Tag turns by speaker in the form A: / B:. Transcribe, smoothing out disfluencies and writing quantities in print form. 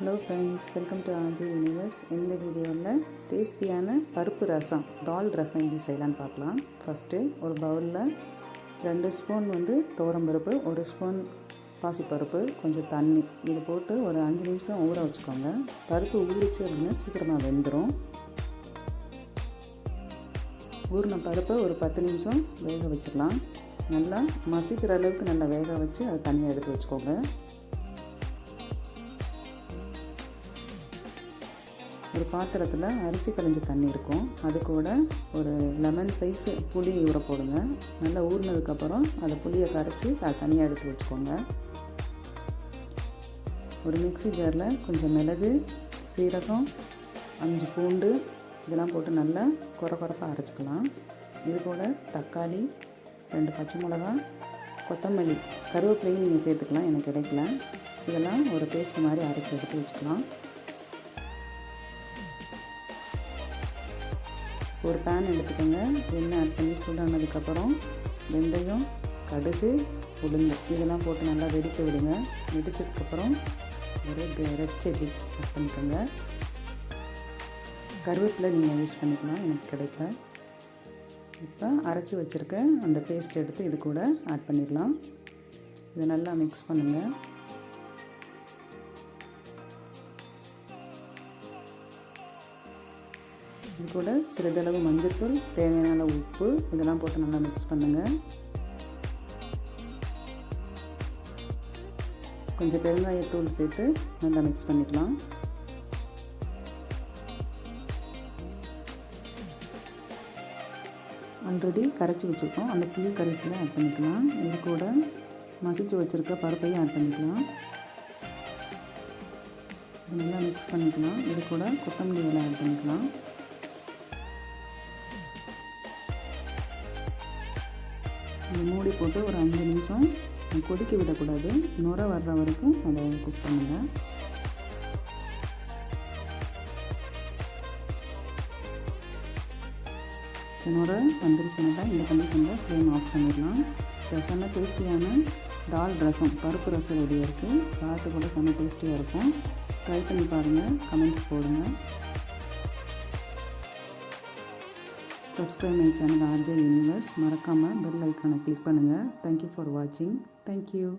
A: Hello friends, welcome to RG Universe. இந்த வீடியோவில் டேஸ்டியான பருப்பு ரசம், தால் ரசம் எப்படி செய்யலான்னு பார்க்கலாம். ஃபஸ்ட்டு ஒரு பவுலில் 2 ஸ்பூன் துவரம்பருப்பு, 1 ஸ்பூன் பாசிப்பருப்பு, கொஞ்சம் தண்ணி இது போட்டு ஒரு 5 நிமிஷம் ஊற வச்சுக்கோங்க. பருப்பு ஊறிச்சு அப்படின்னா சீக்கிரமாக வெந்துடும். ஊறின பருப்பை ஒரு 10 நிமிஷம் வேக வச்சுக்கலாம். நல்லா மசிக்கிற அளவுக்கு நல்லா வேக வச்சு அதை தனியாக எடுத்து வச்சுக்கோங்க. ஒரு பாத்திரத்தில் அரிசி களைஞ்ச தண்ணி இருக்கும், அது கூட ஒரு லெமன் சைஸ் புளி ஊற போடுங்க. நல்லா ஊறினதுக்கப்புறம் அதை புளியை கரைச்சி அதை தனியாக எடுத்து வச்சுக்கோங்க. ஒரு மிக்ஸி ஜாரில் கொஞ்சம் மிளகு, சீரகம், 5 பூண்டு இதெல்லாம் போட்டு நல்லா கொரப்பாக அரைச்சிக்கலாம். இது கூட தக்காளி, 2 பச்சை மிளகா, கொத்தமல்லி, கருவேப்பிலையும் நீங்கள் சேர்த்துக்கலாம், எனக்கு கிடைக்கல. இதெல்லாம் ஒரு பேஸ்ட் மாதிரி அரைச்சி எடுத்து வச்சுக்கலாம். ஒரு பேன் எடுத்துக்கோங்க. எண்ணெய் ஆட் பண்ணி சூடானதுக்கப்புறம் வெந்தயம், கடுகு, உளுந்து இதெல்லாம் போட்டு நல்லா வெடிக்க விடுங்க. வெடித்ததுக்கப்புறம் ஒரு ரெட் சில்லி ஆட் பண்ணிக்கோங்க. கருவேப்பிலை நீங்கள் யூஸ் பண்ணிக்கலாம், எனக்கு கிடைக்கல. இப்போ அரைச்சி வச்சுருக்க அந்த பேஸ்ட் எடுத்து இது கூட ஆட் பண்ணிடலாம். இதை நல்லா மிக்ஸ் பண்ணுங்கள். இது கூட சிறிதளவு மஞ்சள்தூள், தேவையான உப்பு இதெல்லாம் போட்டு நல்லா மிக்ஸ் பண்ணுங்கள். கொஞ்சம் பெருங்காயத்தூள் சேர்த்து நல்லா மிக்ஸ் பண்ணிக்கலாம். ஆல்ரெடி கரைச்சி வச்சுருக்கோம், அந்த புளி கரைசலை ஆட் பண்ணிக்கலாம். இது கூட மசிச்சு வச்சுருக்க பருப்பையும் ஆட் பண்ணிக்கலாம். நல்லா மிக்ஸ் பண்ணிக்கலாம். இது கூட கொத்தமல்லி இலை ஆட் பண்ணிக்கலாம். மூடி போட்டு ஒரு 5 நிமிஷம் கொதிக்க விடக்கூடாது, நுரை வர்ற வரைக்கும் அதை குக் பண்ணுங்கள். நுரை வந்துருச்சுன்னா இந்த கண்டிஷனில் ஃப்ளேம் ஆஃப் பண்ணிடலாம். செம்ம டேஸ்டியான தால் ரசம், பருப்பு ரசம் ரெடியாக இருக்குது. சாப்பிட்டு கூட செம்ம டேஸ்டியாக இருக்கும். ட்ரை பண்ணி பாருங்கள், கமெண்ட்ஸ் போடுங்க. Subscribe my channel RJ universe. மறக்காமல் பெல் ஐக்கானை கிளிக் பண்ணுங்கள். தேங்க்யூ ஃபார் வாட்சிங். தேங்க்யூ.